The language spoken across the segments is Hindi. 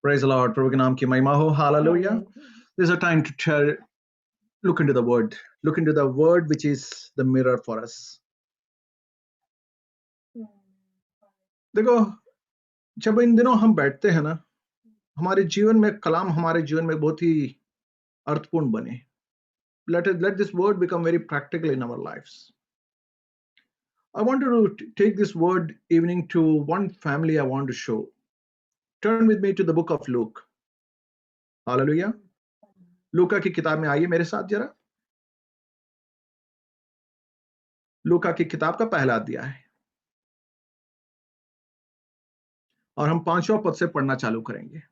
Praise the Lord. प्रभु के नाम की महिमा हो. Hallelujah. This is a time to look into the word. Look into the word which is the mirror for us. देखो, जब इन दिनों हम बैठते हैं ना, हमारे जीवन में कलाम हमारे जीवन में बहुत ही अर्थपूर्ण बने. Let this word become very practical in our lives. I want to take this word evening to one family I want to show. Turn with me to the book of Luke. Hallelujah. लूका की किताब में आइए मेरे साथ जरा. लूका की किताब का पहला अध्याय है और हम 5वां पद से पढ़ना चालू करेंगे.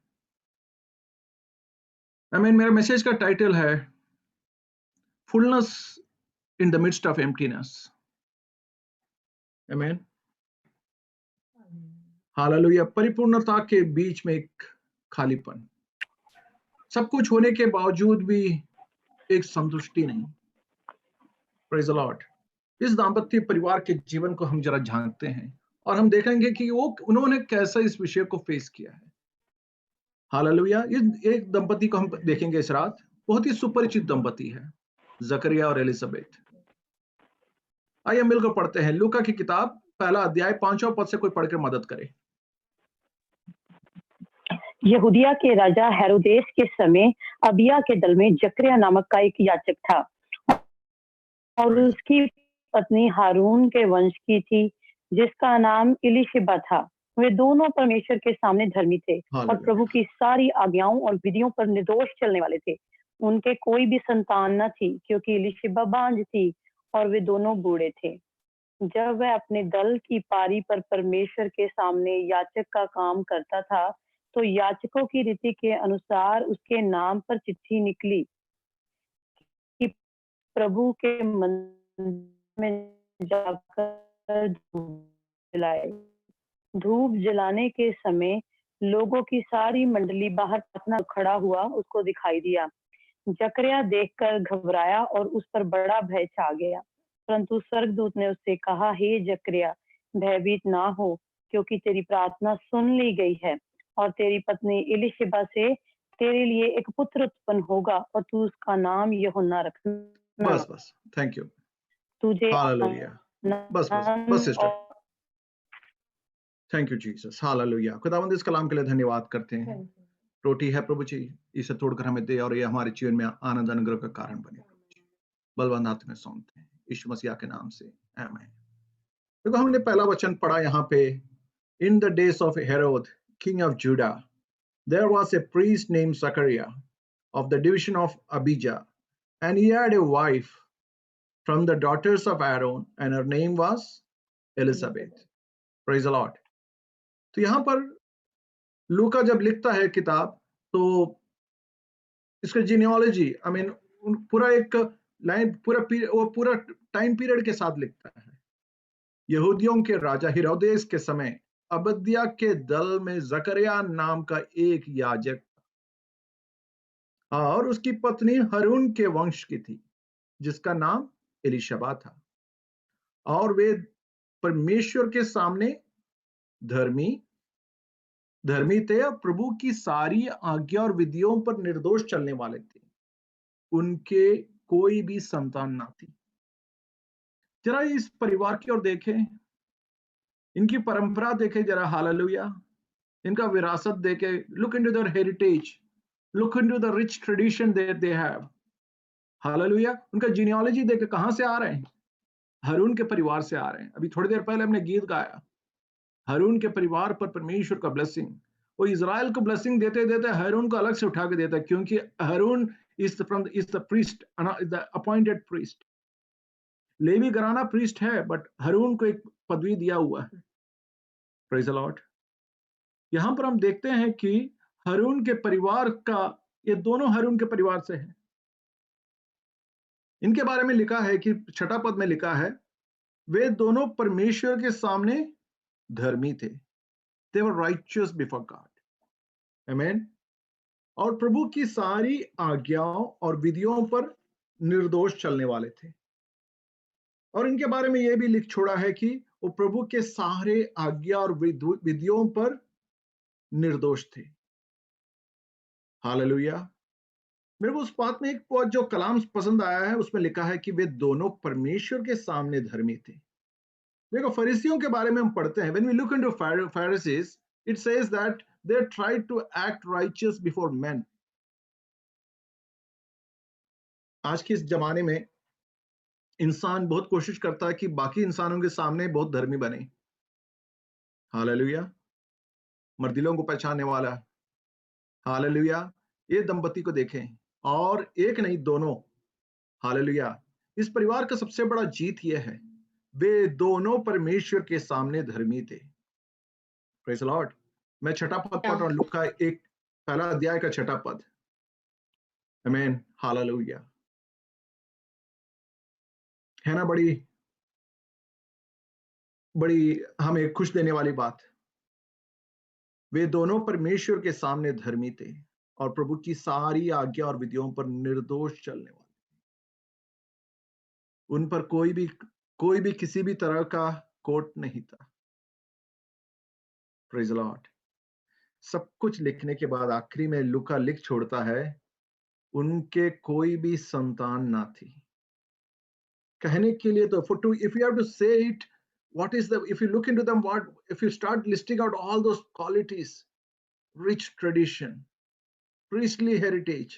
मेरा मैसेज का टाइटल है fullness in the midst of emptiness. आमीन. हालेलुया. परिपूर्णता के बीच में एक खालीपन. सब कुछ होने के बावजूद भी एक संतुष्टि नहीं. Praise the Lord. इस दाम्पत्य परिवार के जीवन को हम जरा झांकते हैं और हम देखेंगे कि उन्होंने कैसा इस विषय को फेस किया है. हालेलुया. इस एक दंपति को हम देखेंगे इस रात. बहुत ही सुपरिचित दंपति है, जकरिया और एलिजाबेथ. आइए मिलकर पढ़ते हैं लूका की किताब पहला अध्याय 5वां पद से कोई पढ़कर मदद करे. यहूदिया के राजा हेरोदेस के समय अबिया के दल में जकरिया नामक का एक याजक था और उसकी पत्नी हारून के वंश की थी जिसका नाम इलिशिबा था. वे दोनों परमेश्वर के सामने धर्मी थे और प्रभु की सारी आज्ञाओं और विधियों पर निर्दोष चलने वाले थे. उनके कोई भी संतान न थी क्योंकि इलिशिबा बांझ थी और वे दोनों बूढ़े थे. जब वह अपने दल की पारी पर परमेश्वर के सामने याचक का काम करता था तो याचकों की रीति के अनुसार उसके नाम पर चिट्ठी निकली कि प्रभु के मंदिर में जाकर धूप जलाए. धूप जलाने के समय लोगों की सारी मंडली बाहर प्रार्थना खड़ा हुआ उसको दिखाई दिया. जकरिया देखकर घबराया और उस पर बड़ा भय छा गया. परंतु स्वर्गदूत ने उससे कहा, हे जकरिया, भयभीत ना हो क्योंकि तेरी प्रार्थना सुन ली गई है और तेरी पत्नी इलिशिबा से तेरे लिए एक पुत्र उत्पन्न होगा और तू उसका नाम यूहन्ना रखना. बस. Thank you. तुझे हालेलुया. बस sister. Thank you Jesus. Hallelujah. खुदावंद इस कलाम के लिए धन्यवाद करते हैं. रोटी है प्रभु जी, इसे तोड़कर हमें दे और ये हमारे जीवन में आनंद अनुग्रह का कारण बने. बलवंत हाथ में सौंपते हैं यीशु मसीह के नाम से. आमीन. देखो हमने पहला वचन पढ़ा यहाँ पे. In the days of Herod king of Judah, there was a priest named Zachariah of the division of Abijah, and he had a wife from the daughters of Aaron, and her name was Elizabeth. Praise the Lord. तो यहाँ पर लूका जब लिखता है किताब तो इसका जीनियोलॉजी पूरा एक लाइन पूरा टाइम पीरियड के साथ लिखता है. यहूदियों के राजा हेरोदेस के समय अबद्या के दल में जकरिया नाम का एक याजक और उसकी पत्नी हारून के वंश की थी जिसका नाम एलिशबा था और वे परमेश्वर के सामने धर्मी थे और प्रभु की सारी आज्ञा और विधियों पर निर्दोष चलने वाले थे. उनके कोई भी संतान ना थी. जरा इस परिवार की ओर देखें, इनकी परंपरा देखे जरा. हालेलुया. इनका विरासत देखे. Look into their heritage, look into the rich tradition that they have. Hallelujah. उनका जीनियोलॉजी देखे कहां से आ रहे हैं. हारून के परिवार से आ रहे हैं. अभी थोड़ी देर पहले हमने गीत गाया. हारून के परिवार पर परमेश्वर का ब्लेसिंग. वो इजराइल को ब्लेसिंग देते देते हारून को अलग से उठा के देता है क्योंकि Haroon is the priest, the appointed priest. Levi घराना प्रीस्ट है बट हारून को एक पदवी दिया हुआ है. Praise the Lord. यहां पर हम देखते हैं कि हारून के परिवार का, ये दोनों हारून के परिवार से हैं. इनके बारे में लिखा है कि 6 पद में लिखा है वे दोनों परमेश्वर के सामने धर्मी थे. They were righteous before God. Amen. और प्रभु की सारी आज्ञाओं और विधियों पर निर्दोष चलने वाले थे. और इनके बारे में यह भी लिख छोड़ा है कि वो प्रभु के सारे आज्ञा और विधियों पर निर्दोष थे. हालेलुया। मेरे को उस बात में एक बहुत जो कलाम पसंद आया है, उसमें लिखा है कि वे दोनों परमेश्वर के सामने धर्मी थे। देखो फरीसियों के बारे में हम पढ़ते हैं, when we look into Pharisees, it says that they tried to act righteous before men. आज के इस जमाने में इंसान बहुत कोशिश करता है कि बाकी इंसानों के सामने बहुत धर्मी बने। हालेलुया। मर्दिलों को पहचानने वाला। हालेलुया। ये दंपति को देखें, और एक नहीं दोनों। हालेलुया। इस परिवार का सबसे बड़ा जीत यह है, वे दोनों परमेश्वर के सामने धर्मी थे। Praise the Lord. मैं छठा पद पढ़ रहा हूं, लूका एक पहला अध्याय का छठा पद। आमीन। हालेलुया। है ना बड़ी बड़ी हमें खुश देने वाली बात। वे दोनों परमेश्वर के सामने धर्मी थे और प्रभु की सारी आज्ञा और विधियों पर निर्दोष चलने वाले। उन पर कोई भी किसी भी तरह का कोट नहीं था। Praise the Lord. सब कुछ लिखने के बाद आखिरी में लूका लिख छोड़ता है, उनके कोई भी संतान ना थी। कहने के लिए तो if you have to say it, what is the, if you look into them, what if you start listing out all those qualities, rich tradition, priestly heritage,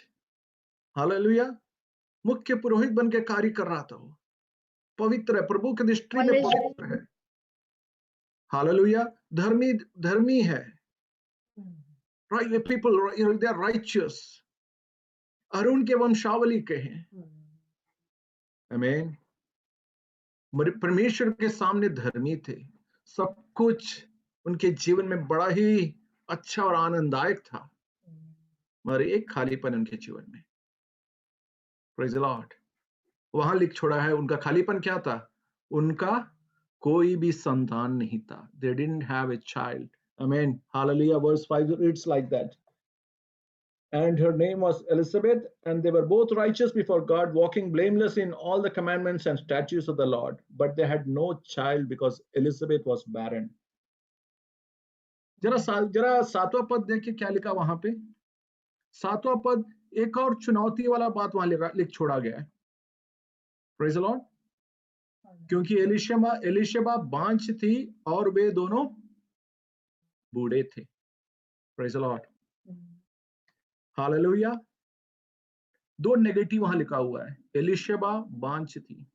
hallelujah. मुख्य पुरोहित बन के कार्य कर रहा था वो, पवित्र है, प्रभु की दृष्टि में पवित्र है। हालेलुया। धर्मी है। right people, they are righteous, Arun के वंशावली के हैं। आमीन। परमेश्वर के सामने धर्मी थे। सब कुछ उनके जीवन में बड़ा ही अच्छा और आनंददायक था, मगर एक खालीपन उनके जीवन में। Praise the Lord. वहां लिख छोड़ा है, उनका खालीपन क्या था? उनका कोई भी संतान नहीं था। They didn't have a child. Amen. Hallelujah. Verse 5 reads like that. And her name was Elizabeth, and they were both righteous before God, walking blameless in all the commandments and statutes of the Lord. But they had no child because Elizabeth was barren. जरा सातवां पद देखिए क्या लिखा वहां पे। सातवां पद एक और चुनौती वाला बात वहां लिख छोड़ा गया है। Praise the Lord. क्योंकि एलिशबा बांझ थी और वे दोनों बूढ़े थे। Praise the Lord. हालेलुया। दो नेगेटिव वहां लिखा हुआ है, एलिशबा बांझ थी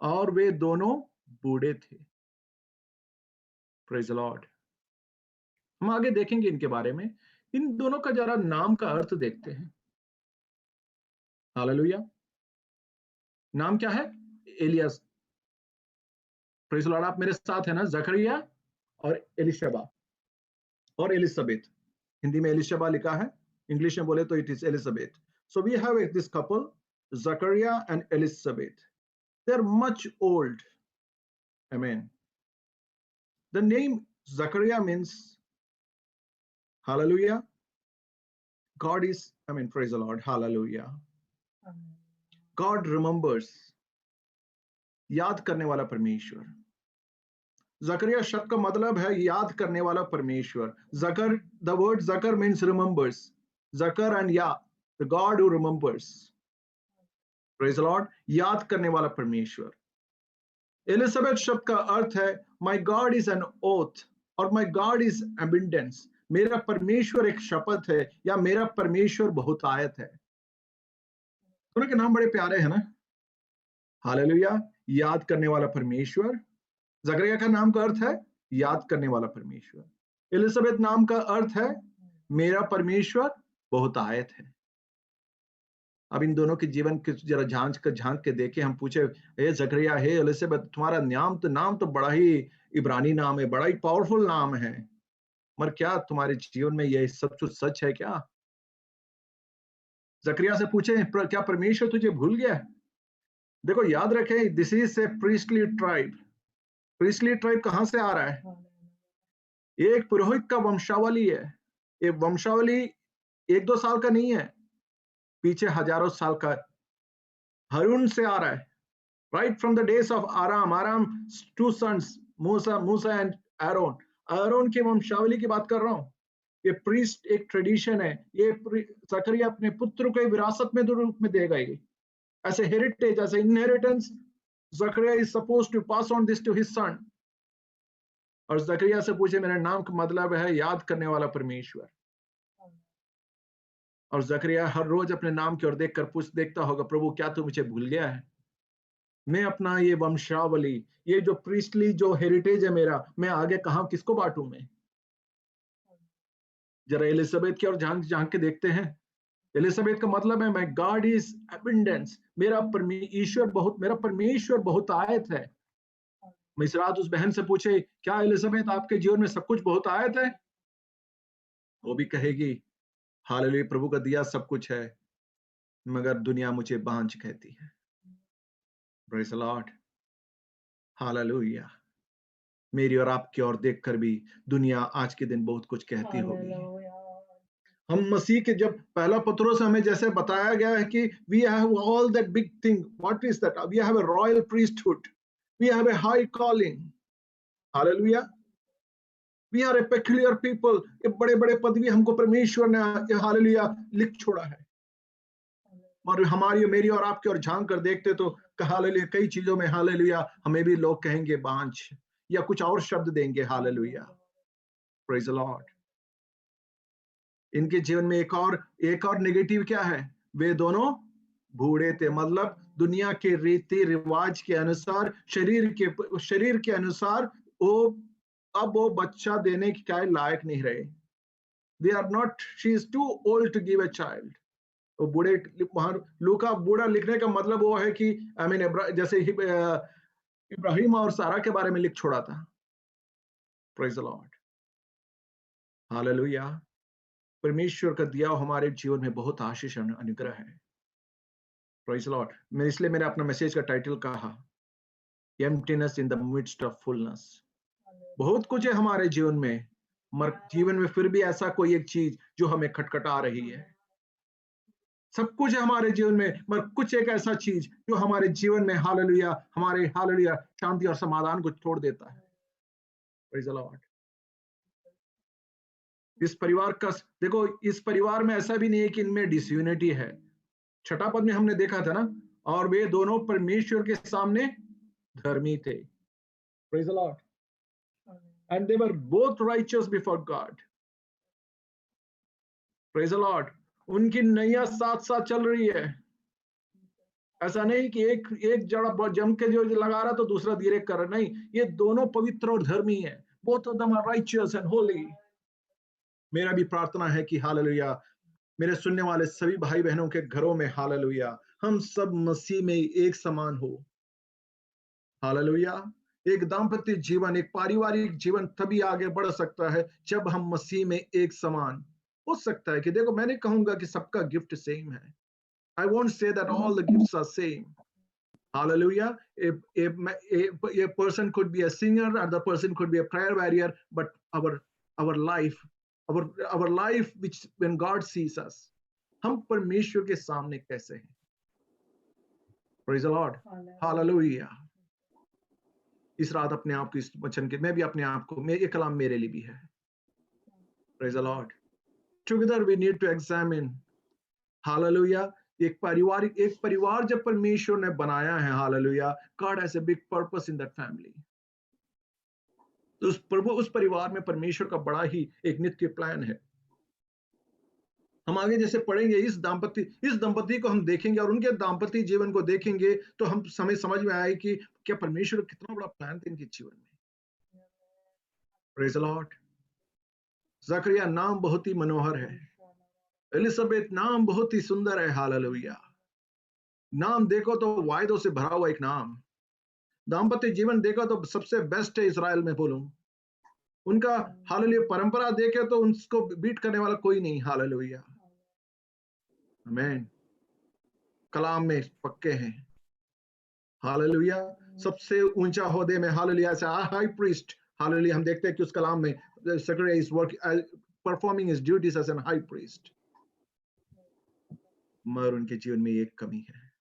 और वे दोनों बूढ़े थे। Praise the Lord. हम आगे देखेंगे इनके बारे में। इन दोनों का जरा नाम का अर्थ देखते हैं। हालेलुया। नाम क्या है? एलियास। Praise the Lord. आप मेरे साथ है ना? जकरिया और एलिशबा और एलिजाबेथ। हिंदी में एलिशबा लिखा है, इंग्लिश में बोले तो it is Elizabeth. So we have this couple, Zachariah and Elizabeth. They are much old. आमीन। The name Zachariah means, hallelujah, God is, praise the Lord, hallelujah. God remembers, याद करने वाला परमेश्वर। जकरिया शब्द का मतलब है याद करने वाला परमेश्वर। जकर, the word Zakar means remembers. Zakar and Yah, the God who remembers. Praise the Lord, याद करने वाला परमेश्वर। एलिजाबेथ शब्द का अर्थ है my God is an oath और my God is abundance. मेरा परमेश्वर एक शपथ है या मेरा परमेश्वर बहुतायत है। दोनों के नाम बड़े प्यारे हैं ना। हालेलुया। याद करने वाला परमेश्वर। जकरिया का नाम का अर्थ है याद करने वाला परमेश्वर। एलिजाबेथ नाम का अर्थ है मेरा परमेश्वर बहुतायत है। अब इन दोनों के जीवन की जरा झांक के देखे, हम पूछे, हे जकरिया, हे एलिजाबेथ, तुम्हारा नाम तो बड़ा ही इब्रानी नाम है, बड़ा ही पावरफुल नाम है, मगर क्या तुम्हारे जीवन में यह सब कुछ सच है क्या? जकरिया से पूछे, क्या परमेश्वर तुझे भूल गया? देखो याद रखें, this is a priestly tribe. Priestly tribe कहां से आ रहा है? एक पुरोहित का वंशावली है। ये वंशावली 1-2 साल का नहीं है, पीछे हजारों साल का हारून से आ रहा है। Right from the days of आराम 2 sons, मूसा एंड आरोन की वंशावली की बात कर रहा हूं। ये प्रीस्ट एक ट्रेडिशन है, ये जकरिया अपने पुत्र को विरासत में रूप में देगा, ये as a heritage, as an inheritance. Zachariah is supposed to pass on this to his son. और जकरिया से पूछे मेरे नाम का मतलब है याद करने वाला परमेश्वर। और जकरिया हर रोज अपने नाम की ओर देखकर देखता होगा, प्रभु क्या तू मुझे भूल गया है? मैं अपना ये वंशावली, ये जो प्रीस्टली जो हेरिटेज है मेरा, मैं आगे कहां किसको बांटू? मैं जरा एलिजाबेथ की ओर झांक के देखते हैं। एलिजाबेथ का मतलब है मैं गॉड इज एबंडेंस, मेरा परमेश्वर बहुत आयत है। मैं इस रात उस बहन से पूछे, क्या एलिजाबेथ आपके जीवन में सब कुछ बहुत आयत है? वो भी कहेगी हालेलुया, प्रभु का दिया सब कुछ है, मगर दुनिया मुझे बांझ कहती है। Praise the Lord, hallelujah. मेरी और आपकी ओर देखकर भी दुनिया आज के दिन बहुत कुछ कहती होगी। हम मसीह के जब पहला पत्रोस हमें जैसे बताया गया है कि we have all that big thing, what is that? We have a royal priesthood, we have a high calling, hallelujah. We are a peculiar people, ये बड़े बड़े पदवी हमको परमेश्वर ने हालेलुया लिख छोड़ा है। और हमारी मेरी और आपकी ओर झांक कर देखते तो हालेलुया कई चीजों में हालेलुया हमें भी लोग कहेंगे बांझ, या कुछ और शब्द देंगे। Hallelujah, praise the Lord. इनके जीवन में एक और नेगेटिव क्या है? वे दोनों बूढ़े थे, मतलब दुनिया के रीति रिवाज के अनुसार, शरीर के अनुसार वो बच्चा देने के क्या लायक नहीं रहे। They are not, she is too old to give a child. वो बूढ़े, वहां लूका बूढ़ा लिखने का मतलब वो है कि जैसे इब्राहिम और सारा के बारे में लिख छोड़ा था। Praise the Lord, hallelujah. परमेश्वर का दिया हमारे जीवन में बहुत आशीष अनुग्रह है। Praise the Lord. इसलिए मैंने अपना मैसेज का टाइटल कहा emptiness in the midst of fullness. बहुत कुछ है हमारे जीवन में, मगर जीवन में फिर भी ऐसा कोई एक चीज जो हमें खटखटा रही है। सब कुछ है हमारे जीवन में, मगर कुछ एक ऐसा चीज जो हमारे जीवन में हालेलुया हमारे हालेलुया शांति और समाधान को छोड़ देता है। Praise the Lord. इस परिवार का देखो, इस परिवार में ऐसा भी नहीं है कि इनमें डिसयूनिटी है। छठा पद में हमने देखा था ना, और वे दोनों परमेश्वर के सामने धर्मी थे। Praise the Lord. And they were both righteous before God. Praise the Lord. उनकी नैया साथ साथ चल रही है। ऐसा नहीं कि एक जड़ा जम के जो लगा रहा तो दूसरा धीरे कर रहा, नहीं, ये दोनों पवित्र और धर्मी है। Both of them are righteous and holy. मेरा भी प्रार्थना है कि हालेलुया मेरे सुनने वाले सभी भाई बहनों के घरों में हालेलुया हम सब मसीह में एक समान हो। हालेलुया। एक दाम्पत्य जीवन, एक पारिवारिक जीवन तभी आगे बढ़ सकता है जब हम मसीह में एक समान हो सकता है। कि देखो, मैं नहीं कहूंगा कि सबका गिफ्ट सेम है। I won't say that all the gifts are same. Hallelujah. A person could be a singer, other person could be a prayer warrior, but our life which when God sees us, हम परमेश्वर के सामने कैसे हैं? Praise the Lord. Hallelujah. इस रात अपने आप को इस वचन के, मैं भी अपने आप को, ये कलाम मेरे लिए भी है। Praise the Lord. Together we need to examine. Hallelujah. एक परिवार जब परमेश्वर ने बनाया है, hallelujah, God has a big purpose in that family. तो उस परिवार में परमेश्वर का बड़ा ही एक नित्य प्लान है। हम आगे जैसे पढ़ेंगे इस दंपति को हम देखेंगे और उनके दाम्पत्य जीवन को देखेंगे तो हम समझ में आए कि क्या परमेश्वर कितना बड़ा प्लान था इनके जीवन में। Praise the Lord. जकरिया नाम बहुत ही मनोहर है, एलिजाबेथ नाम बहुत ही सुंदर है। हालेलुया। नाम देखो तो वायदों से भरा हुआ एक नाम। दाम्पत्य जीवन देखो तो सबसे बेस्ट है इजराइल में बोलूं। उनका हालेलुया परंपरा देखे तो उनको बीट करने वाला कोई नहीं। हालेलुया, आमीन। कलाम में पक्के हैं। हालेलुया। सबसे ऊंचा ओहदे में हालेलुया से हाई प्रीस्ट। हालेलुया हम देखते हैं कि उस कलाम में Zachariah is performing his duties as an high priest. मगर उनके जीवन में एक कमी है।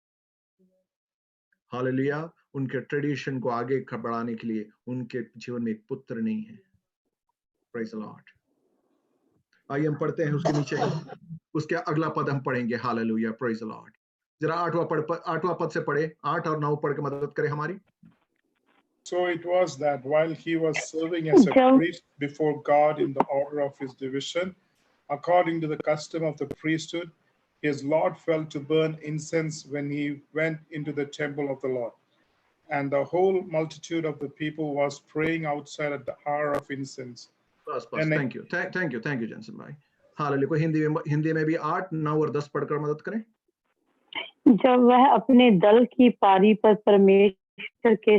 हालेलुया। उनके ट्रेडिशन को आगे बढ़ाने के लिए उनके जीवन में एक पुत्र नहीं है। Praise the Lord. आइए हम पढ़ते हैं उसके नीचे उसके अगला पद हम पढ़ेंगे। Hallelujah, praise the Lord. जरा 8वां पद से पढ़े, 8 और 9 पढ़ के मदद करें हमारी। So it was that while he was serving as a priest before God in the order of his division, according to the custom of the priesthood, his Lord felt to burn incense when he went into the temple of the Lord. And the whole multitude of the people was praying outside at the hour of incense. बस थैंक यू जॉनसन भाई। हालेलुया। को हिंदी में भी 8, 9 और 10 पढ़कर मदद करें। जब वह अपने दल की पारी पर परमेश्वर के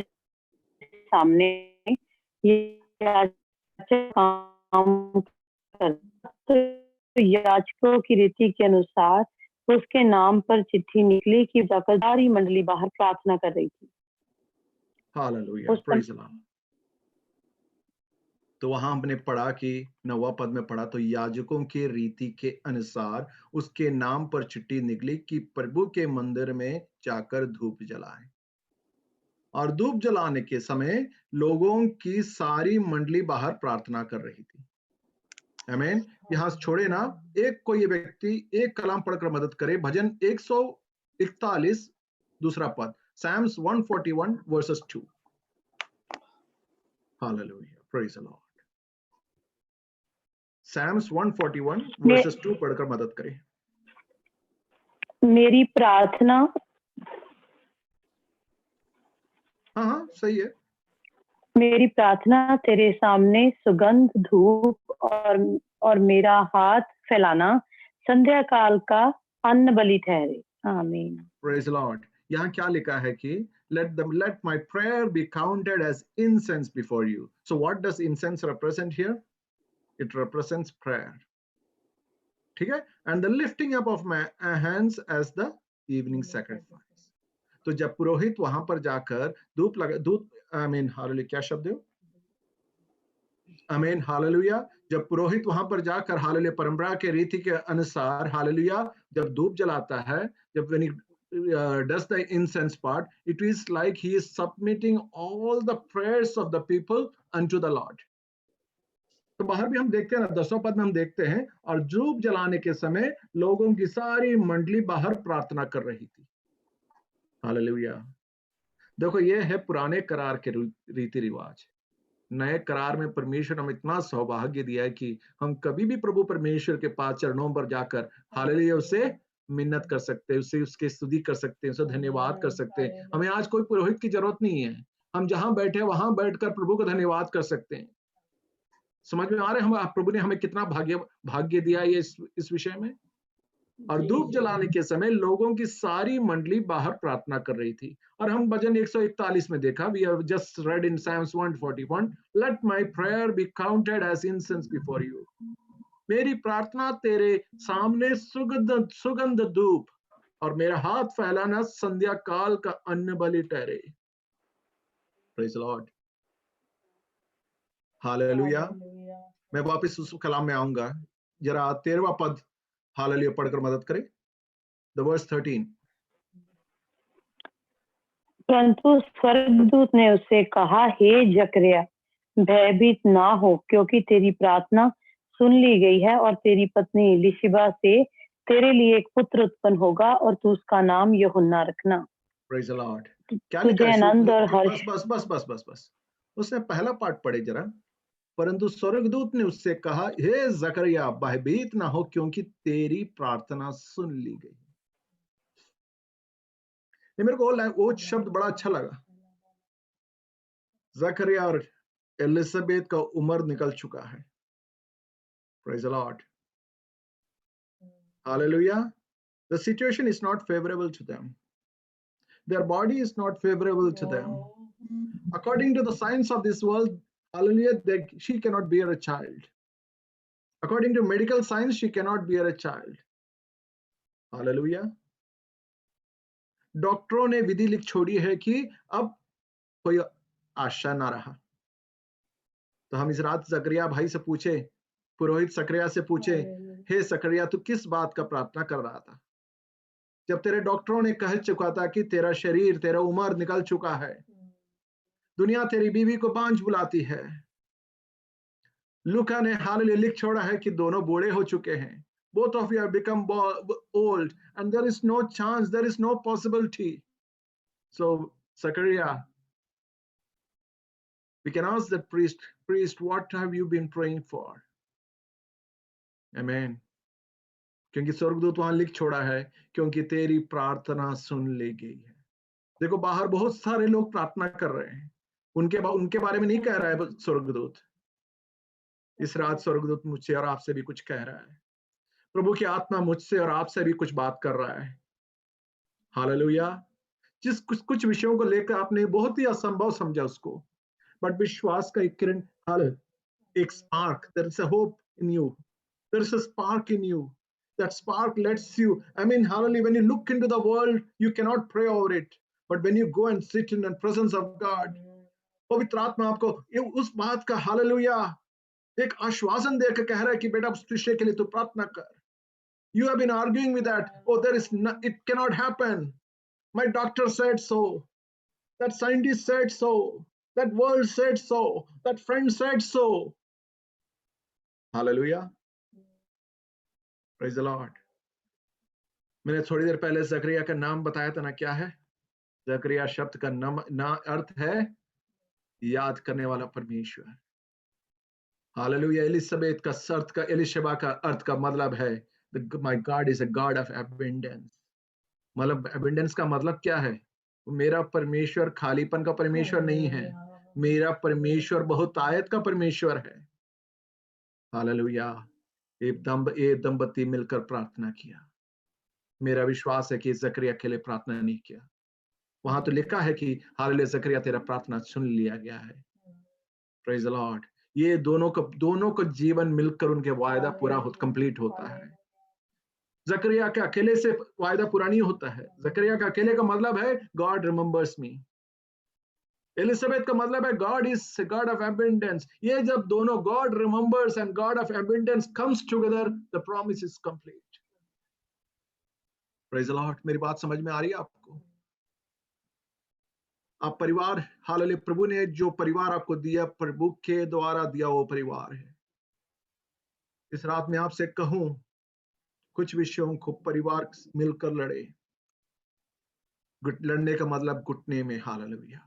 सामने तो याजकों की रीति के अनुसार उसके नाम पर चिट्ठी निकली कि जाकर सारी मंडली बाहर प्रार्थना कर रही थी। Hallelujah, praise the Lord. तो वहां हमने पढ़ा कि 9वां पद में पढ़ा, तो याजकों के रीति के अनुसार उसके नाम पर चिट्ठी निकली कि प्रभु के मंदिर में जाकर धूप जलाए। और धूप जलाने के समय लोगों की सारी मंडली बाहर प्रार्थना कर रही थी। आमीन। यहां छोड़े ना, एक कोई व्यक्ति एक कलाम पढ़कर मदद करे। भजन 141 दूसरा पद, Psalms 141 verses 2। Hallelujah, praise the Lord. Psalms 141 verses 2 पढ़कर मदद करें। मेरी प्रार्थना, हाँ सही है। मेरी प्रार्थना तेरे सामने सुगंध धूप और मेरा हाथ फैलाना संध्या काल का अन्न बलि ठहरे। आमीन। Praise the Lord. यहाँ क्या लिखा है कि let my prayer be counted as incense before you. So what does incense represent here? It represents prayer. ठीक है? And the lifting up of my hands as the evening sacrifice. तो जब पुरोहित वहां पर जाकर आमीन, हालेलुया, क्या शब्द है? आमीन, हालेलुया। जब पुरोहित वहां पर जाकर हालेलुया परंपरा के रीति के अनुसार हालेलुया जब धूप जलाता है, जब when he does the incense part, it is like he is submitting all the prayers of the people unto the Lord. तो बाहर भी हम देखते हैं ना, 10वें पद में हम देखते हैं, और धूप जलाने के समय लोगों की सारी मंडली बाहर प्रार्थना कर रही थी। हालेलुया। देखो, ये है पुराने करार के रीति रिवाज। नए करार में परमेश्वर हमें इतना सौभाग्य दिया है कि हम कभी भी प्रभु परमेश्वर के पास चरणों पर जाकर हालेलुया उससे मिन्नत कर सकते हैं, उससे उसकी स्तुति कर सकते हैं, उसे धन्यवाद कर सकते हैं। हमें आज कोई पुरोहित की जरूरत नहीं है। हम जहां बैठे वहां बैठकर प्रभु को धन्यवाद कर सकते हैं। समझ में आ रहे हम प्रभु ने हमें कितना भाग्य दिया है इस विषय में। और धूप जलाने के समय लोगों की सारी मंडली बाहर प्रार्थना कर रही थी। और हम भजन 141 में देखा, we have just read in Psalms 141, let my prayer be counted as incense before you. मेरी प्रार्थना तेरे सामने सुगंध धूप और मेरा हाथ फैलाना संध्या काल का अन्न बलि ठहरे। Praise the Lord, hallelujah. मैं वापस उस कलाम में आऊंगा। जरा 13वां पद हालेलुया पढ़कर मदद करें। The verse 13। परंतु स्वर्गदूत ने उससे कहा, हे जकरिया, भयभीत ना हो, क्योंकि तेरी प्रार्थना सुन ली गई है और तेरी पत्नी एलीशिबा से तेरे लिए एक पुत्र उत्पन्न होगा और तू उसका नाम यूहन्ना रखना। Praise the Lord। क्या लिखा है? आनंद और हर्ष। बस उसने पहला पार्ट पढ़े जरा। परंतु स्वर्गदूत ने उससे कहा, हे जकरिया, भयभीत ना हो, क्योंकि तेरी प्रार्थना सुन ली गई। ये मेरे को वो शब्द बड़ा अच्छा लगा। जकरिया और एलिजाबेथ का उम्र निकल चुका है। Praise the Lord। Hallelujah। The situation is not favorable to them. Their body is not favorable to them. According to the science of this world, hallelujah, she cannot bear a child. According to medical science, she cannot bear a child. Hallelujah। डॉक्टरों ने विधि लिख छोड़ी है कि अब कोई आशा ना रहा। तो हम इस रात जकरिया भाई से पूछे, पुरोहित जकरिया से पूछे, हे जकरिया, तू किस बात का प्रार्थना कर रहा था? जब तेरे डॉक्टरों ने कह चुका था कि तेरा शरीर, तेरा उम्र निकल चुका है, दुनिया तेरी बीवी को बांझ बुलाती है, लूका ने हालेलुया लिख छोड़ा है कि दोनों बूढ़े हो चुके हैं. Both of you have become old, and there is no chance, there is no possibility. So, Zachariah, we can ask the priest, what have you been praying for? Amen. क्योंकि स्वर्गदूत वहां लिख छोड़ा है, क्योंकि तेरी प्रार्थना सुन ली गई है. देखो बाहर बहुत सारे लोग प्रार्थना कर रहे हैं, उनके बारे में नहीं कह रहा है स्वर्गदूत. इस रात स्वर्गदूत मुझसे और आपसे भी कुछ कह रहा है. प्रभु की आत्मा मुझसे और आपसे भी कुछ बात कर रहा है. हालेलुया. जिस कुछ विषयों को लेकर आपने बहुत ही असंभव समझा उसको, बट विश्वास का एक किरण, एक spark, there is a hope in you, there is a spark in you. That spark lets you, I mean, hallelujah, when you look into the world, you cannot pray over it. But when you go and sit in the presence of God, पवित्र आत्मा आपको उस बात का हालेलुया एक आश्वासन देकर कह रहा है कि बेटा उस विषय के लिए तू प्रार्थना कर. You have been arguing with that. Oh, it cannot happen. My doctor said so. That scientist said so. That world said so. That friend said so. Hallelujah. Praise the Lord. मैंने थोड़ी देर पहले जकरिया का नाम बताया था ना, क्या है? जकरिया शब्द का अर्थ है याद करने वाला परमेश्वर. हालेलुया. एलिसबेथ का अर्थ का, एलिशबा का अर्थ का मतलब है my God is a God of abundance. मतलब abundance का मतलब क्या है? मेरा परमेश्वर खालीपन का परमेश्वर नहीं है, मेरा परमेश्वर बहुतायत का परमेश्वर है. हालेलुया. ये दंपति मिलकर प्रार्थना किया. मेरा विश्वास है कि जकरिया के लिए प्रार्थना नहीं किया. वहां तो लिखा है कि हालेलुया जकरिया तेरा प्रार्थना सुन लिया गया है. Praise the Lord. ये दोनों को जीवन मिलकर उनके वायदा पूरा कंप्लीट होता है. जकरिया के अकेले से वायदा पूरा नहीं होता है. जकरिया के अकेले का मतलब है गॉड रिमेंबर्स मी. एलिजाबेथ का मतलब है God is God of abundance. ये जब दोनों God remembers and God of abundance comes together, the promise is complete. Praise the Lord. मेरी बात समझ में आ रही है आपको? आप परिवार, हालेलुया, प्रभु ने जो परिवार आपको दिया, प्रभु के द्वारा दिया वो परिवार है. इस रात में आपसे कहूं, कुछ विषयों को परिवार मिलकर लड़े. लड़ने का मतलब घुटने में. हालेलुया.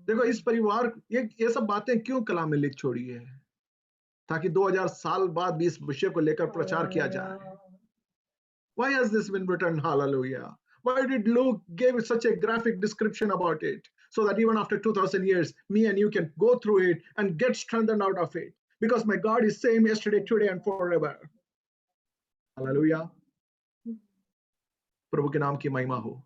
देखो इस परिवार, ये सब बातें क्यों कलाम में लिख छोड़ी है? ताकि 2000 साल बाद भी इस विषय को लेकर प्रचार किया जाए. Why has this been written? Hallelujah. Why did Luke give such a graphic description about it? So that even after 2000 years, me and you can go through it and get strengthened out of it. Because my God is same yesterday, today and forever. Hallelujah. प्रभु के नाम की महिमा हो.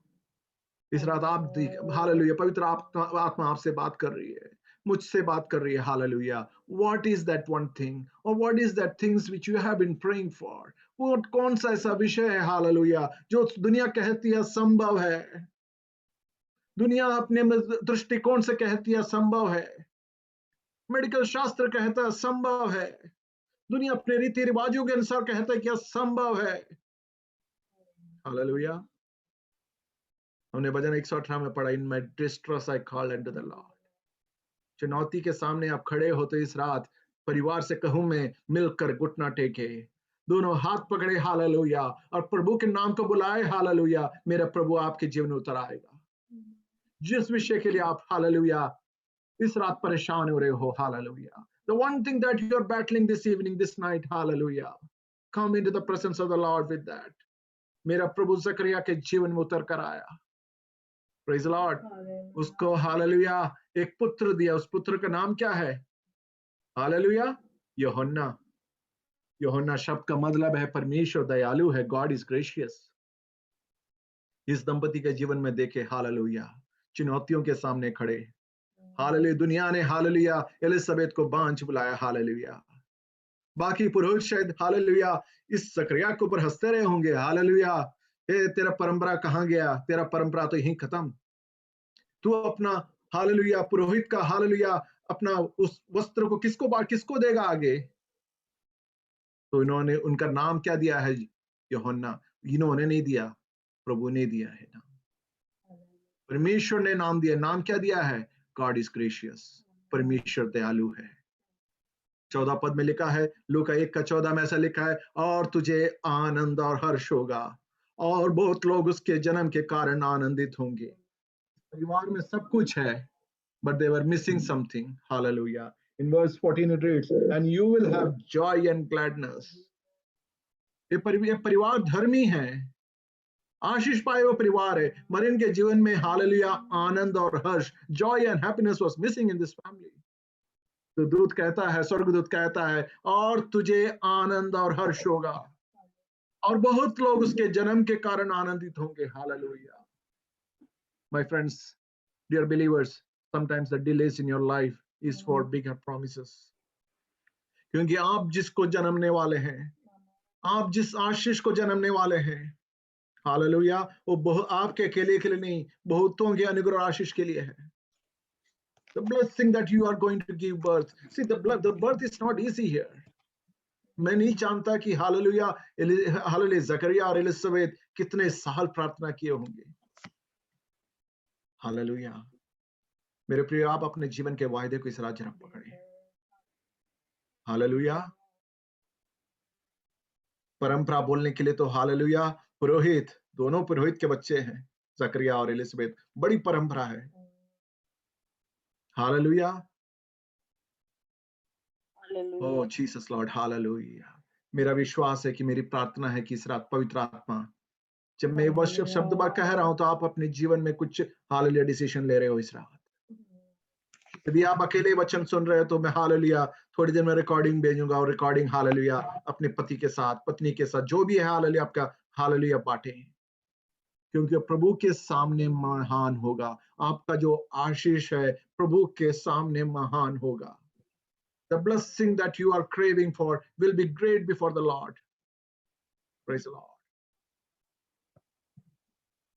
इस रात आप हालेलुया, पवित्र आत्मा आपसे बात कर रही है, मुझसे बात कर रही है. Hallelujah. What is that one thing, or what is that things which you have been praying for? वो कौन सा ऐसा विषय है हालेलुया जो दुनिया कहती है संभव है, दुनिया अपने दृष्टिकोण से कहती है संभव है, मेडिकल शास्त्र कहता है संभव है, दुनिया अपने रीति रिवाजों के अनुसार कहता है कि असंभव है. हालेलुया. हमने भजन 118 में पढ़ा, in my distress I call unto the Lord. चुनौती के सामने आप खड़े हो तो इस रात परिवार से कहूं मैं, मिलकर घुटना टेके, दोनों हाथ पकड़े हालेलुया, और प्रभु के नाम को बुलाए. हालेलुया. मेरा प्रभु आपके जीवन में उतर आएगा. जिस विषय के लिए आप हालेलुया इस रात परेशान हो रहे हो, hallelujah, the one thing that you are battling this evening, this night, hallelujah, come into the presence of the Lord with that. मेरा प्रभु जकरिया के जीवन में उतर कर आया. Praise the Lord. उसको हालेलुया एक पुत्र दिया. उस पुत्र का नाम क्या है? हालेलुया. यूहन्ना. यूहन्ना शब्द का मतलब है परमेश्वर दयालु है. God is gracious. इस दंपति के जीवन में देखे हालेलुया, चुनौतियों के सामने खड़े. हालेलुया. दुनिया ने हालेलुया एलिजाबेथ को बांझ बुलाया. हालेलुया. बाकी पुरोहित शायद हालेलुया इस जकरिया के ऊपर हंसते रहे होंगे. हालेलुया. तेरा परंपरा कहाँ गया? तेरा परंपरा तो यहीं खत्म. तू अपना हालेलुया पुरोहित का हालेलुया अपना उस वस्त्र को किसको देगा आगे? तो इन्होंने उनका नाम क्या दिया है? यूहन्ना. इन्होंने नहीं दिया, प्रभु ने दिया है नाम. परमेश्वर ने नाम दिया. नाम क्या दिया है? God is gracious. परमेश्वर दयालु है. 14 पद में लिखा है, लूका 1:14 में ऐसा लिखा है, और तुझे आनंद और हर्ष होगा और बहुत लोग उसके जन्म के कारण आनंदित होंगे। परिवार में सब कुछ है, but they were missing something. Hallelujah. In verse 14 it reads, and you will have joy and gladness. ये परिवार धर्मी है, आशीष पाए वो परिवार है, मगर इनके जीवन में हालेलुया आनंद और हर्ष, joy and happiness was missing in this family. तो दूत कहता है, स्वर्गदूत कहता है, और तुझे आनंद और हर्ष होगा और बहुत लोग उसके जन्म के कारण आनंदित होंगे। Hallelujah. My friends, dear believers, sometimes the delays in your life is for bigger promises. क्योंकि आप जिसको जन्मने वाले हैं, आप जिस आशीष को जन्मने वाले हैं, हालेलुया, वो आपके अकेले के लिए नहीं, बहुतों के अनुग्रह आशीष के लिए है। The blessing that you are going to give birth. See, the birth is not easy here. मैं नहीं जानता कि हालेलुया हालेलुया जकरिया और एलिजाबेथ कितने साल प्रार्थना किए होंगे। हालेलुया। मेरे प्रिय, आप अपने जीवन के वायदे को इस रात जरा पकड़े। हालेलुया। परंपरा बोलने के लिए तो हालेलुया पुरोहित, दोनों पुरोहित के बच्चे हैं, जकरिया और एलिजाबेथ, बड़ी परंपरा है। हालेलुया। ओह जीसस लॉर्ड, हालेलुया। मेरा विश्वास है कि मेरी प्रार्थना है कि इस रात पवित्र आत्मा, जब मैं वो शब्द कह रहा हूं तो आप अपने जीवन में कुछ हालेलुया डिसीजन ले रहे हो इस रात। यदि आप अकेले वचन सुन रहे हो तो मैं हालेलुया थोड़ी देर में रिकॉर्डिंग भेजूंगा और रिकॉर्डिंग हालेलुया अपने पति के साथ, पत्नी के साथ, जो भी है हालेलुया आपका हालेलुया बांटे, क्योंकि प्रभु के सामने महान होगा। आपका जो आशीष है प्रभु के सामने महान होगा। The blessing that you are craving for will be great before the Lord. Praise the Lord.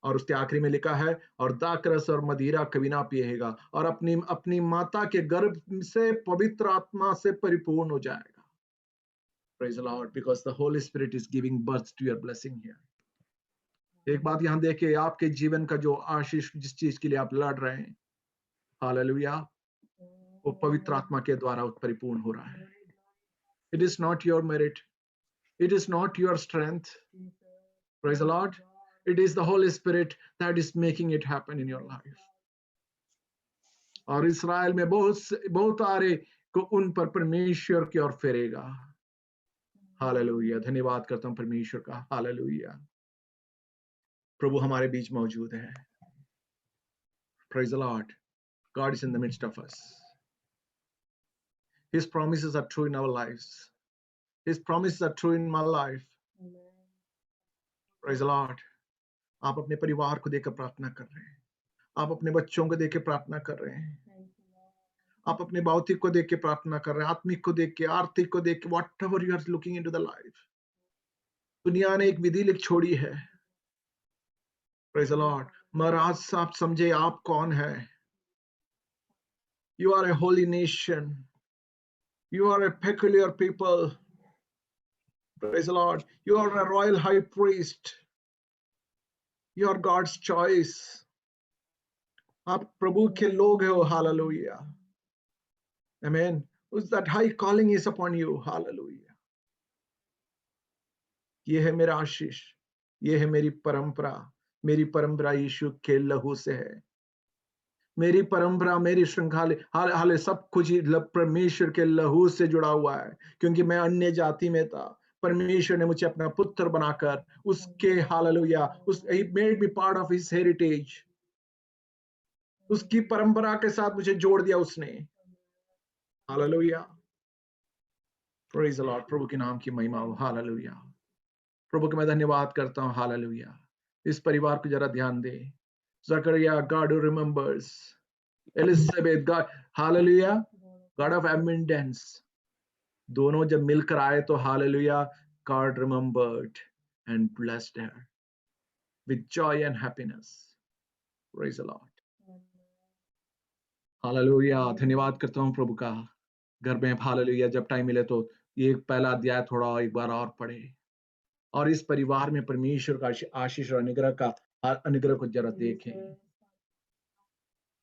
और उसके आखिरी में लिखा है, और दाखरस और मदिरा कभी ना पिएगा और अपनी माता के गर्भ से पवित्र आत्मा से परिपूर्ण हो जाएगा। Praise the Lord, because the Holy Spirit is giving birth to your blessing here. एक बात यहां देखिए, आपके जीवन का जो आशीष, जिस चीज के लिए आप लड़ रहे हैं, हालेलुया, वो पवित्र आत्मा के द्वारा परिपूर्ण हो रहा है। It is not your merit. It is not your strength. Praise the Lord. It is the Holy Spirit that is making it happen in your life. और इस्राएल में बहुत आरे को उन पर परमेश्वर की ओर फेरेगा। हालेलुया। धन्यवाद करता हूं परमेश्वर का। हालेलुया। प्रभु हमारे बीच मौजूद है। Praise the Lord. God is in the midst of us. His promises are true in our lives. His promises are true in my life. Praise the Lord. आप अपने परिवार को देकर प्रार्थना कर रहे हैं, आप अपने बच्चों को देकर प्रार्थना कर रहे हैं, आप अपने भौतिक को देख के प्रार्थना कर रहे हैं, आत्मिक को देख के, आर्थिक को देख के, whatever you are looking into the life. दुनिया ने एक विधि लिख छोड़ी है। Praise the Lord. महाराज आप समझे आप कौन है। You are a holy nation. You are a peculiar people. Praise the Lord. You are a royal high priest. You are God's choice. आप प्रभु के लोग हो। Hallelujah. Amen. That high calling is upon you. Hallelujah. ये है मेरा आशीष, ये है मेरी परंपरा। मेरी परंपरा यीशु के लहू से है। मेरी परंपरा, मेरी श्रृंखला, हाले सब कुछ परमेश्वर के लहू से जुड़ा हुआ है। क्योंकि मैं अन्य जाति में था, परमेश्वर ने मुझे अपना पुत्र बनाकर उसके hallelujah he made me part of his heritage. उसकी परंपरा के साथ मुझे जोड़ दिया उसने। हालेलुया। Praise the Lord. प्रभु के नाम की महिमा हो। हालेलुया। प्रभु के मैं धन्यवाद करता हूँ। हालेलुया। इस परिवार को जरा ध्यान दे। Zachariah, God who remembers. Elizabeth, God, hallelujah, God of abundance. दोनों जब मिलकर आए तो hallelujah, God remembered and blessed her with joy and happiness. Praise the Lord. Hallelujah. धन्यवाद करता हूँ प्रभु का। घर में हालेलुया जब टाइम मिले तो ये पहला अध्याय थोड़ा एक बार और पढ़े और इस परिवार में परमेश्वर का आशीष और अनुग्रह को जरा देखें।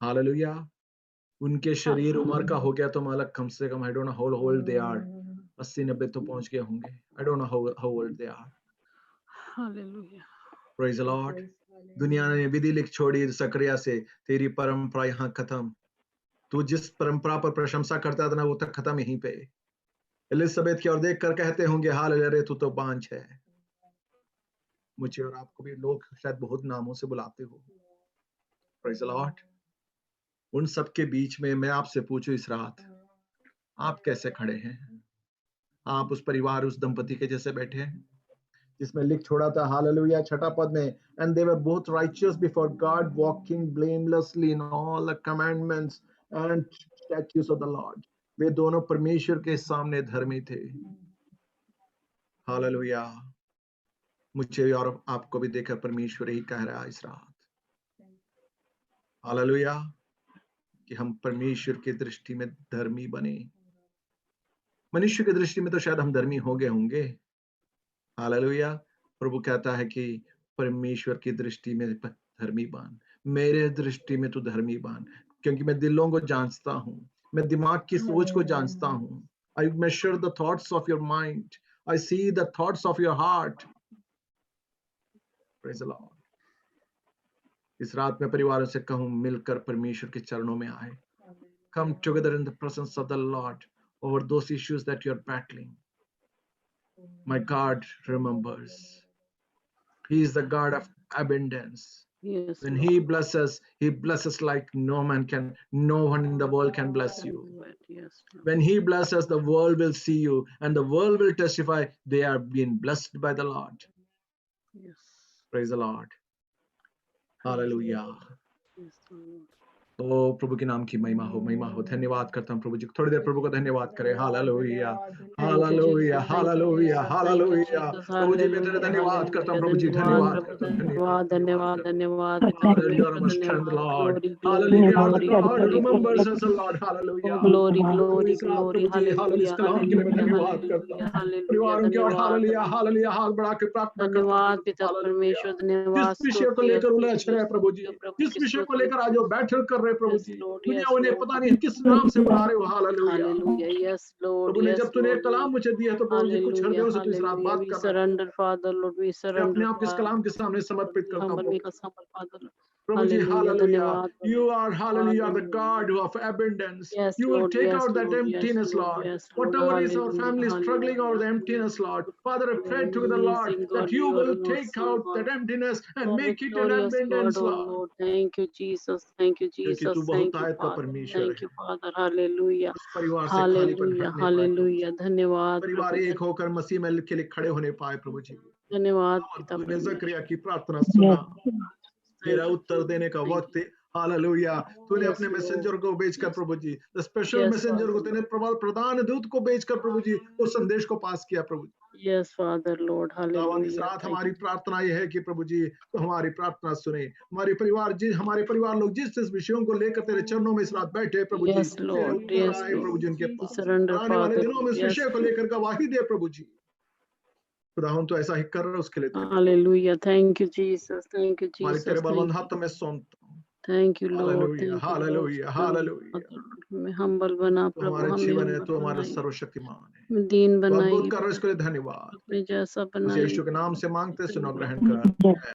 हालेलुया। उनके शरीर उम्र का हो गया तो मालक कम से कम I don't know how old they are, 80-90 तो पहुंच गए होंगे। I don't know how old they are. Hallelujah. Praise the Lord. दुनिया ने विधि लिख छोड़ी सकरिया से, तेरी परंपरा यहाँ खत्म। तू जिस परंपरा पर प्रशंसा करता था ना, वो तक खत्म यहीं पे। एलिजाबेथ की ओर देख कर कहते होंगे, हालेलुया रे, तू तो बांझ है। मुझे और आपको भी लोग शायद बहुत नामों से बुलाते हो। Praise the Lord. उन सब के बीच में मैं आपसे पूछूं इस रात, आप कैसे खड़े हैं? आप उस परिवार, उस दंपति के जैसे बैठे हैं जिसमें लिख छोड़ा था हालेलुया 6 पद में, and they were both righteous before God, walking blamelessly in all the commandments and statutes of the Lord. वे दोनों परमेश्वर के सामने धर्मी थे। हालेलुया। मुझे और आपको भी देखकर परमेश्वर ही कह रहा है इस रात, हालेलुया, कि हम परमेश्वर की दृष्टि में धर्मी बने। मनुष्य की दृष्टि में तो शायद हम धर्मी हो गए होंगे। हालेलुया। प्रभु कहता है कि परमेश्वर की दृष्टि में धर्मी बन। मेरे दृष्टि में तू धर्मी बन, क्योंकि मैं दिलों को जांचता हूँ, मैं दिमाग की सोच को जांचता हूँ। I measure the thoughts of your mind, I see the thoughts of your heart. Praise the Lord. इस रात में परिवारों से कहूं, मिलकर परमेश्वर के चरणों में आए। Come together in the presence of the Lord over those issues that you're battling. My God remembers. He is the God of abundance. Yes, When Lord. He blesses like no man can, no one in the world can bless you. Yes, Lord. When He blesses, the world will see you and the world will testify they are being blessed by the Lord. Yes. Praise the Lord. Hallelujah. Yes, Lord. तो प्रभु के नाम की महिमा हो, महिमा हो। धन्यवाद करता हूँ प्रभु जी। थोड़ी देर प्रभु को धन्यवाद करें। Hallelujah, hallelujah, hallelujah, hallelujah. प्रभु जी मैं तेरे धन्यवाद करता हूँ प्रभु जी, धन्यवाद करता हूँ, धन्यवाद, धन्यवाद, धन्यवाद। Father, you are our strength, Lord. Hallelujah. You are the God who remembers us, Lord. Hallelujah. Glory, Prabhu glory, इस रात glory. प्रभु जी, हालेलुया, इस कलाम के लिए मैं धन्यवाद करता हूँ। परिवारों के और हालेलुया, हालेलुया, हाथ बढ़ा के प्रार्थना करता हूँ। धन्यवाद पिता हालेलुया। परमेश्वर, जिस धन्यवाद विषय को लेकर उलझ रहे हैं प्रभु जी, जिस विषय को लेकर आज वो बैठक कर रहे हैं प्रभु जी, दुनिया उन्हें पता नहीं किस नाम से बुला रहे हो। हालेलुया। Yes Lord, प्रभु ने yes जब तूने Lord. कलाम मुझे दिया तो प्रभु जी कुछ हृदयों से तू इस रात Hallelujah, बात we कर रहा है। surrender Father Lord, we मैं surrender अपने आप इस Father. कलाम के सामने समर्पित करता हूँ Humble me प्रभु। Father Lord. प्रभु जी Hallelujah, हालेलुया। धन्यवाद. You are hallelujah the God Hallelujah. of abundance. Yes You will Lord, take yes out that Lord, yes emptiness, Lord, Lord. yes Lord. Whatever is our Hallelujah, family struggling over the hallelujah. emptiness, Lord. Father, I pray to the Lord Amazing that God, you you are will an take awesome out God. that emptiness and Oh, make it an victorious God, abundance, oh Lord. Lord. Thank you, Jesus. Thank you, क्योंकि Jesus. तू Thank you, बहुतायत का Father. परमेश्वर Thank है। you, Father. Hallelujah. उस परिवार से खालीपन Hallelujah. हटने पाए प्रभु जी। Hallelujah. धन्यवाद परिवार प्रभु। एक होकर मसीह में के लिए खड़े होने पाए प्रभु जी। धन्यवाद और पिता तूने परमेश्वर। जकरिया की प्रार्थना सुना। तेरा Thank you, उत्तर देने का thank you. वक्त है। हालेलुया। तूने Yes, अपने Lord. मैसेंजर को भेजकर Yes. प्रभु जी, स्पेशल Yes, मैसेंजर को Father. तेने प्रधान दूत को भेजकर प्रभु जी उस संदेश को पास किया प्रभु जी। Yes, Father, Lord. खुदावंद इस Hallelujah. रात Thank हमारी you. प्रार्थना यह है कि प्रभु जी तो हमारी प्रार्थना सुने। हमारे परिवार लोग जिस विषयों को लेकर तेरे चरणों में इस रात बैठे प्रभु जी, Yes, तेरे Lord. उत्तर Yes, आए प्रभु जी उनके Lord. We pass. surrender, आने वाले Father. दिनों में इस Yes. विषय को लेकर गवाही दे प्रभु जी। खुदावंद तो ऐसा ही कर रहा है, उसके लिए धन्यवाद। Hallelujah. Thank you, Jesus. Thank you, मालिक तेरे Jesus. बलवंत Thank हाथ you. में सौंपता हूँ। Thank you, Lord. Hallelujah, Thank you, Lord. Hallelujah, hallelujah. मैं humble बना तू प्रभु, हमारे हमें जीवन है, humble तू हमारा बनाइए, सर्वशक्तिमान है। हमें दीन तू अद्भुत बनाइए, कर रहा है, इसके लिए धन्यवाद। अपने जैसा उस बनाइए। यीशु के नाम से मांगते सुनो, ग्रहण धन्यवाद। कर।